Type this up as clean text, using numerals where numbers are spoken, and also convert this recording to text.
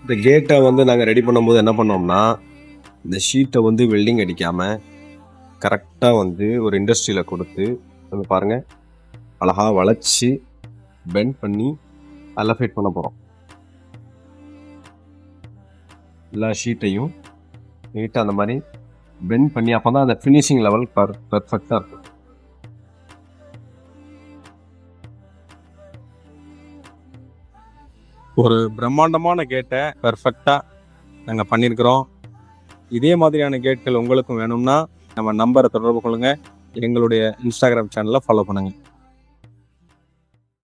இந்த கேட்டை வந்து நாங்கள் ரெடி பண்ணும்போது என்ன பண்ணோம்னா, இந்த ஷீட்டை வந்து வெல்டிங் அடிக்காமல் கரெக்டாக வந்து ஒரு இண்டஸ்ட்ரியில் கொடுத்து வந்து பாருங்கள், அழகாக வளைச்சி பெண்ட் பண்ணி அலஃபேட் பண்ண போகிறோம். எல்லா ஷீட்டையும் நீட்டாக அந்த மாதிரி பெண்ட் பண்ணி அப்போ தான் அந்த ஃபினிஷிங் லெவல் பர்ஃபெக்டாக இருக்கும். ஒரு பிரம்மாண்டமான கேட்டை பெர்ஃபெக்டாக நாங்கள் பண்ணியிருக்கிறோம். இதே மாதிரியான கேட்கள் உங்களுக்கும் வேணும்னா நம்ம நம்பரை தொடர்பு கொள்ளுங்கள். எங்களுடைய இன்ஸ்டாகிராம் சேனலை ஃபாலோ பண்ணுங்கள்.